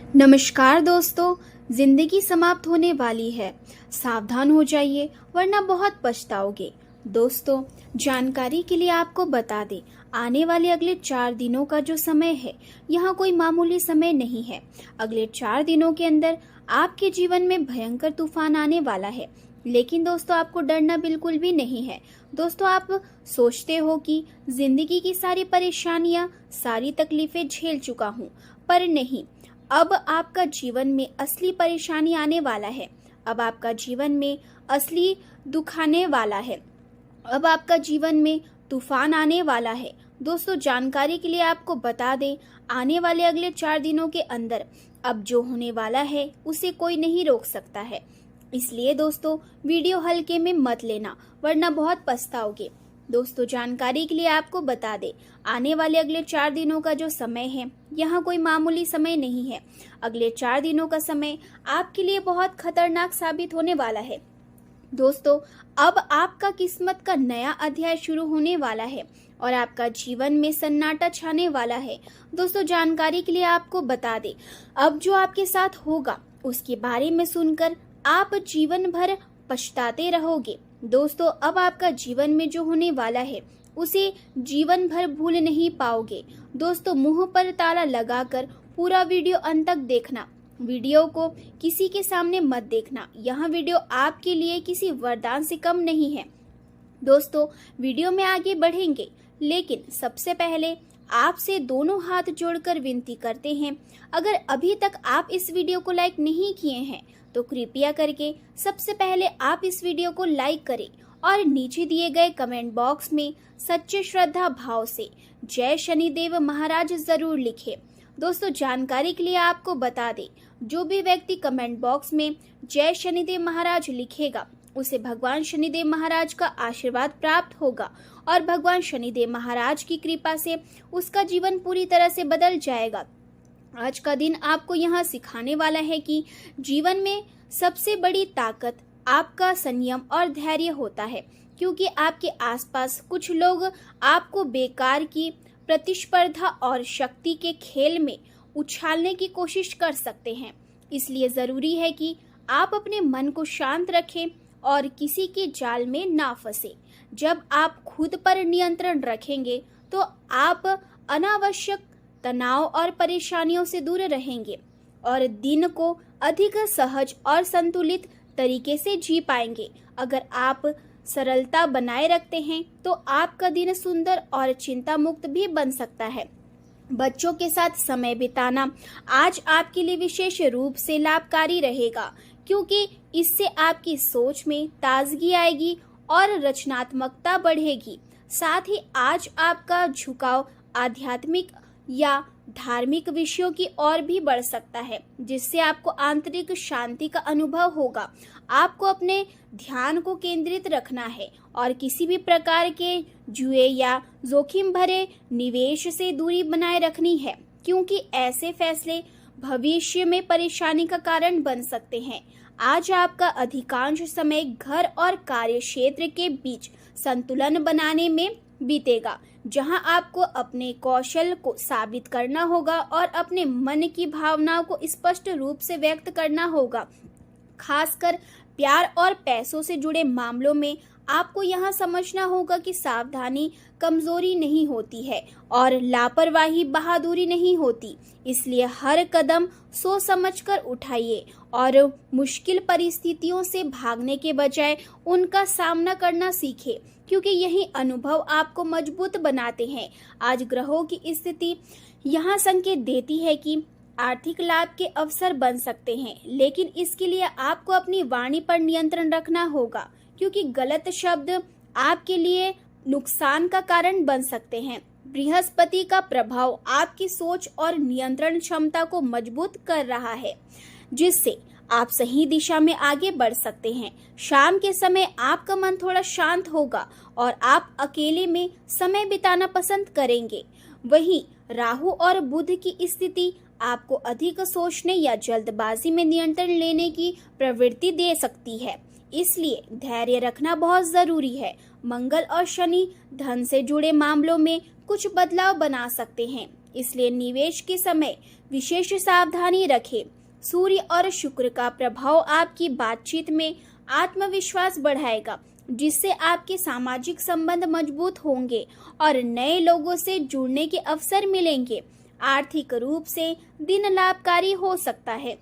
नमस्कार दोस्तों। जिंदगी समाप्त होने वाली है, सावधान हो जाइए वरना बहुत पछताओगे। दोस्तों, जानकारी के लिए आपको बता दें, आने वाले अगले 4 दिनों का जो समय है, यहाँ कोई मामूली समय नहीं है। अगले 4 दिनों के अंदर आपके जीवन में भयंकर तूफान आने वाला है। लेकिन दोस्तों, आपको डरना बिल्कुल भी नहीं है। दोस्तों, आप सोचते हो कि जिंदगी की सारी परेशानियां, सारी तकलीफें झेल चुका हूँ, पर नहीं। अब आपका जीवन में असली परेशानी आने वाला है। अब आपका जीवन में असली दुख आने वाला है। अब आपका जीवन में तूफान आने वाला है। दोस्तों, जानकारी के लिए आपको बता दें, आने वाले अगले 4 दिनों के अंदर अब जो होने वाला है उसे कोई नहीं रोक सकता है। इसलिए दोस्तों, वीडियो हल्के में मत लेना वरना बहुत पछताओगे। दोस्तों, जानकारी के लिए आपको बता दें, आने वाले अगले 4 दिनों का जो समय है, यहाँ कोई मामूली समय नहीं है। अगले 4 दिनों का समय आपके लिए बहुत खतरनाक साबित होने वाला है। दोस्तों, अब आपका किस्मत का नया अध्याय शुरू होने वाला है और आपका जीवन में सन्नाटा छाने वाला है। दोस्तों, जानकारी के लिए आपको बता दें, अब जो आपके साथ होगा उसके बारे में सुनकर आप जीवन भर पछताते रहोगे। दोस्तों, अब आपका जीवन में जो होने वाला है उसे जीवन भर भूल नहीं पाओगे। दोस्तों, मुंह पर ताला लगाकर पूरा वीडियो अंत तक देखना। वीडियो को किसी के सामने मत देखना। यह वीडियो आपके लिए किसी वरदान से कम नहीं है। दोस्तों, वीडियो में आगे बढ़ेंगे, लेकिन सबसे पहले आपसे दोनों हाथ जोड़कर विनती करते हैं, अगर अभी तक आप इस वीडियो को लाइक नहीं किए हैं तो कृपया करके सबसे पहले आप इस वीडियो को लाइक करें और नीचे दिए गए कमेंट बॉक्स में सच्चे श्रद्धा भाव से जय शनिदेव महाराज जरूर लिखें। दोस्तों, जानकारी के लिए आपको बता दें, जो भी व्यक्ति कमेंट बॉक्स में जय शनिदेव महाराज लिखेगा उसे भगवान शनिदेव महाराज का आशीर्वाद प्राप्त होगा और भगवान शनिदेव महाराज की कृपा से उसका जीवन पूरी तरह से बदल जाएगा। आज का दिन आपको यहाँ सिखाने वाला है कि जीवन में सबसे बड़ी ताकत आपका संयम और धैर्य होता है, क्योंकि आपके आसपास कुछ लोग आपको बेकार की प्रतिस्पर्धा और शक्ति के खेल में उछालने की कोशिश कर सकते हैं। इसलिए जरूरी है कि आप अपने मन को शांत रखें और किसी के जाल में ना फंसे। जब आप खुद पर नियंत्रण रखेंगे तो आप अनावश्यक तनाव और परेशानियों से दूर रहेंगे और दिन को अधिक सहज और संतुलित तरीके से जी पाएंगे। अगर आप सरलता बनाए रखते हैं तो आपका दिन सुंदर और चिंता मुक्त भी बन सकता है। बच्चों के साथ समय बिताना आज आपके लिए विशेष रूप से लाभकारी रहेगा, क्योंकि इससे आपकी सोच में ताजगी आएगी और रचनात्मकता बढ़ेगी। साथ ही आज आपका झुकाव आध्यात्मिक या धार्मिक विषयों की ओर भी बढ़ सकता है, जिससे आपको आंतरिक शांति का अनुभव होगा। आपको अपने ध्यान को केंद्रित रखना है और किसी भी प्रकार के जुए या जोखिम भरे निवेश से दूरी बनाए रखनी है, क्योंकि ऐसे फैसले भविष्य में परेशानी का कारण बन सकते हैं। आज आपका अधिकांश समय घर और कार्य क्षेत्र के बीच संतुलन बनाने में बीतेगा, जहां आपको अपने कौशल को साबित करना होगा और अपने मन की भावनाओं को स्पष्ट रूप से व्यक्त करना होगा। खासकर प्यार और पैसों से जुड़े मामलों में आपको यहाँ समझना होगा कि सावधानी कमजोरी नहीं होती है और लापरवाही बहादुरी नहीं होती। इसलिए हर कदम सोच समझकर उठाइए और मुश्किल परिस्थितियों से भागने के बजाय उनका सामना करना सीखें, क्योंकि यही अनुभव आपको मजबूत बनाते हैं। आज ग्रहों की स्थिति यहाँ संकेत देती है कि आर्थिक लाभ के अवसर बन सकते हैं, लेकिन इसके लिए आपको अपनी वाणी पर नियंत्रण रखना होगा, क्योंकि गलत शब्द आपके लिए नुकसान का कारण बन सकते हैं। बृहस्पति का प्रभाव आपकी सोच और नियंत्रण क्षमता को मजबूत कर रहा है, जिससे आप सही दिशा में आगे बढ़ सकते हैं। शाम के समय आपका मन थोड़ा शांत होगा और आप अकेले में समय बिताना पसंद करेंगे। वहीं राहु और बुध की स्थिति आपको अधिक सोचने या जल्दबाजी में नियंत्रण लेने की प्रवृत्ति दे सकती है, इसलिए धैर्य रखना बहुत जरूरी है। मंगल और शनि धन से जुड़े मामलों में कुछ बदलाव बना सकते हैं, इसलिए निवेश के समय विशेष सावधानी रखें। सूर्य और शुक्र का प्रभाव आपकी बातचीत में आत्मविश्वास बढ़ाएगा, जिससे आपके सामाजिक संबंध मजबूत होंगे और नए लोगों से जुड़ने के अवसर मिलेंगे। आर्थिक रूप से दिन लाभकारी हो सकता है,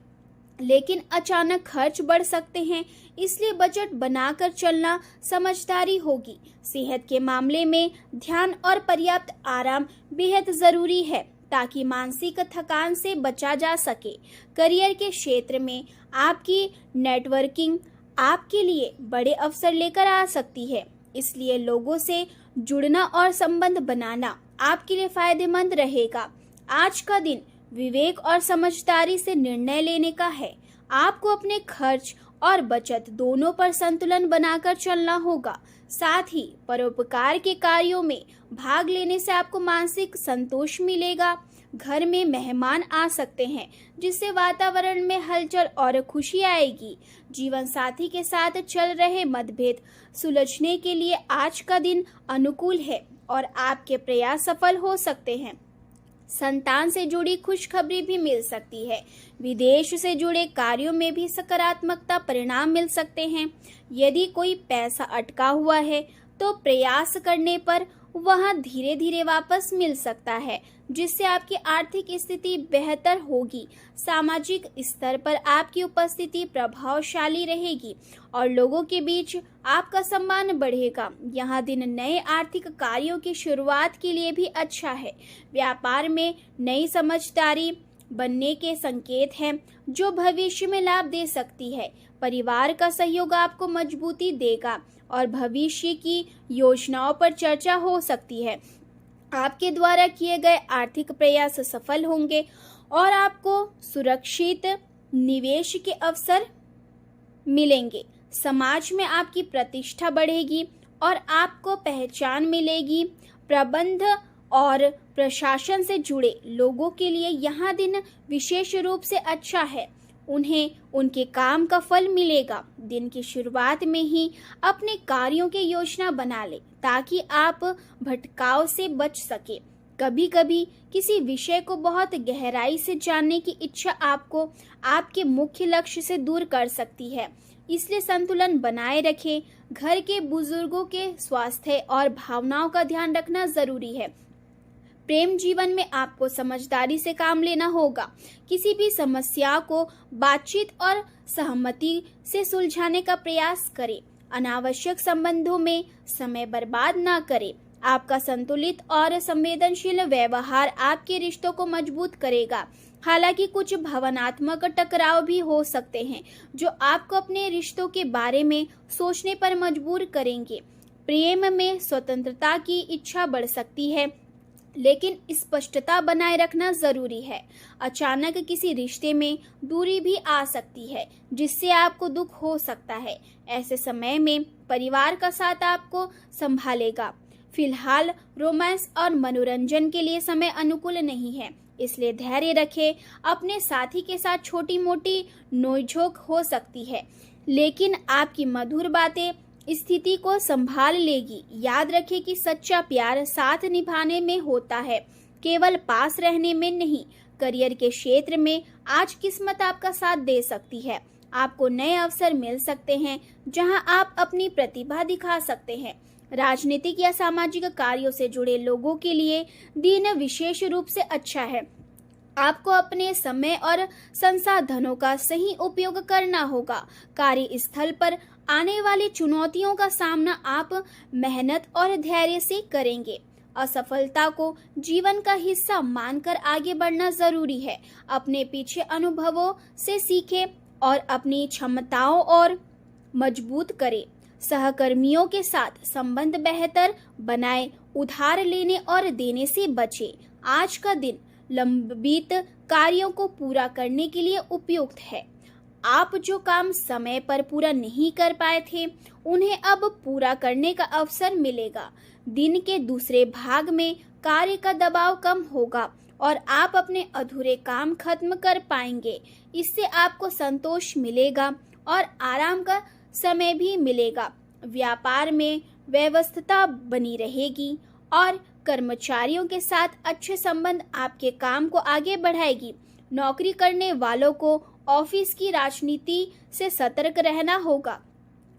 लेकिन अचानक खर्च बढ़ सकते हैं, इसलिए बजट बनाकर चलना समझदारी होगी। सेहत के मामले में ध्यान और पर्याप्त आराम बेहद जरूरी है, ताकि मानसिक थकान से बचा जा सके। करियर के क्षेत्र में आपकी नेटवर्किंग आपके लिए बड़े अवसर लेकर आ सकती है, इसलिए लोगों से जुड़ना और संबंध बनाना आपके लिए फायदेमंद रहेगा। आज का दिन विवेक और समझदारी से निर्णय लेने का है। आपको अपने खर्च और बचत दोनों पर संतुलन बनाकर चलना होगा। साथ ही परोपकार के कार्यों में भाग लेने से आपको मानसिक संतोष मिलेगा। घर में मेहमान आ सकते हैं, जिससे वातावरण में हलचल और खुशी आएगी। जीवन साथी के साथ चल रहे मतभेद सुलझने के लिए आज का दिन अनुकूल है और आपके प्रयास सफल हो सकते हैं। संतान से जुड़ी खुशखबरी भी मिल सकती है। विदेश से जुड़े कार्यों में भी सकारात्मकता परिणाम मिल सकते हैं। यदि कोई पैसा अटका हुआ है तो प्रयास करने पर वह धीरे धीरे वापस मिल सकता है, जिससे आपकी आर्थिक स्थिति बेहतर होगी। सामाजिक स्तर पर आपकी उपस्थिति प्रभावशाली रहेगी और लोगों के बीच आपका सम्मान बढ़ेगा। यह दिन नए आर्थिक कार्यों की शुरुआत के लिए भी अच्छा है। व्यापार में नई समझदारी बनने के संकेत हैं, जो भविष्य में लाभ दे सकती है। परिवार का सहयोग आपको मजबूती देगा और भविष्य की योजनाओं पर चर्चा हो सकती है। आपके द्वारा किए गए आर्थिक प्रयास सफल होंगे और आपको सुरक्षित निवेश के अवसर मिलेंगे। समाज में आपकी प्रतिष्ठा बढ़ेगी और आपको पहचान मिलेगी। प्रबंध और प्रशासन से जुड़े लोगों के लिए यह दिन विशेष रूप से अच्छा है। उन्हें उनके काम का फल मिलेगा। दिन की शुरुआत में ही अपने कार्यों की योजना बना ले, ताकि आप भटकाव से बच सके। कभी कभी किसी विषय को बहुत गहराई से जानने की इच्छा आपको आपके मुख्य लक्ष्य से दूर कर सकती है, इसलिए संतुलन बनाए रखें। घर के बुजुर्गों के स्वास्थ्य और भावनाओं का ध्यान रखना जरूरी है। प्रेम जीवन में आपको समझदारी से काम लेना होगा। किसी भी समस्या को बातचीत और सहमति से सुलझाने का प्रयास करें। अनावश्यक संबंधों में समय बर्बाद ना करें। आपका संतुलित और संवेदनशील व्यवहार आपके रिश्तों को मजबूत करेगा। हालांकि कुछ भावनात्मक टकराव भी हो सकते हैं, जो आपको अपने रिश्तों के बारे में सोचने पर मजबूर करेंगे। प्रेम में स्वतंत्रता की इच्छा बढ़ सकती है, लेकिन स्पष्टता बनाए रखना जरूरी है। अचानक किसी रिश्ते में दूरी भी आ सकती है, जिससे आपको दुख हो सकता है। ऐसे समय में परिवार का साथ आपको संभालेगा। फिलहाल रोमांस और मनोरंजन के लिए समय अनुकूल नहीं है, इसलिए धैर्य रखें। अपने साथी के साथ छोटी मोटी नोकझोंक हो सकती है, लेकिन आपकी मधुर बातें स्थिति को संभाल लेगी। याद रखें कि सच्चा प्यार साथ निभाने में होता है, केवल पास रहने में नहीं। करियर के क्षेत्र में आज किस्मत आपका साथ दे सकती है। आपको नए अवसर मिल सकते हैं, जहां आप अपनी प्रतिभा दिखा सकते हैं। राजनीतिक या सामाजिक कार्यों से जुड़े लोगों के लिए दिन विशेष रूप से अच्छा है। आपको अपने समय और संसाधनों का सही उपयोग करना होगा। कार्यस्थल पर आने वाली चुनौतियों का सामना आप मेहनत और धैर्य से करेंगे। असफलता को जीवन का हिस्सा मानकर आगे बढ़ना जरूरी है। अपने पीछे अनुभवों से सीखें और अपनी क्षमताओं और मजबूत करें। सहकर्मियों के साथ संबंध बेहतर बनाएं। उधार लेने और देने से बचें। आज का दिन लंबित कार्यों को पूरा करने के लिए उपयुक्त है। आप जो काम समय पर पूरा नहीं कर पाए थे, उन्हें अब पूरा करने का अवसर मिलेगा। दिन के दूसरे भाग में कार्य का दबाव कम होगा और आप अपने अधूरे काम खत्म कर पाएंगे। इससे आपको संतोष मिलेगा और आराम का समय भी मिलेगा। व्यापार में व्यवस्था बनी रहेगी और कर्मचारियों के साथ अच्छे संबंध आपके काम को आगे बढ़ाएगी। नौकरी करने वालों को ऑफिस की राजनीति से सतर्क रहना होगा।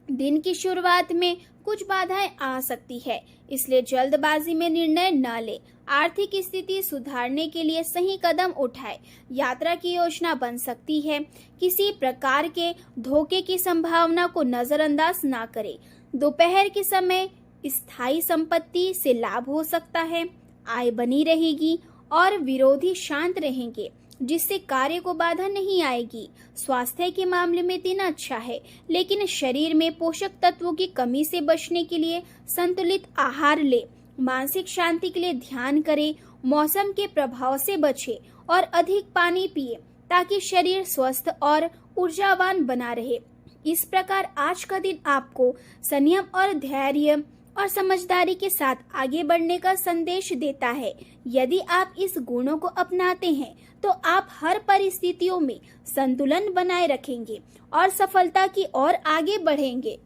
दिन की शुरुआत में कुछ बाधाएं आ सकती है, इसलिए जल्दबाजी में निर्णय न ले। आर्थिक स्थिति सुधारने के लिए सही कदम उठाए। यात्रा की योजना बन सकती है। किसी प्रकार के धोखे की संभावना को नजरअंदाज ना करें। दोपहर के समय स्थायी संपत्ति से लाभ हो सकता है। आय बनी रहेगी और विरोधी शांत रहेंगे, जिससे कार्य को बाधा नहीं आएगी। स्वास्थ्य के मामले में दिन अच्छा है, लेकिन शरीर में पोषक तत्वों की कमी से बचने के लिए संतुलित आहार ले। मानसिक शांति के लिए ध्यान करें। मौसम के प्रभाव से बचें और अधिक पानी पिए ताकि शरीर स्वस्थ और ऊर्जावान बना रहे। इस प्रकार आज का दिन आपको संयम और धैर्य और समझदारी के साथ आगे बढ़ने का संदेश देता है। यदि आप इस गुणों को अपनाते हैं तो आप हर परिस्थितियों में संतुलन बनाए रखेंगे और सफलता की ओर आगे बढ़ेंगे।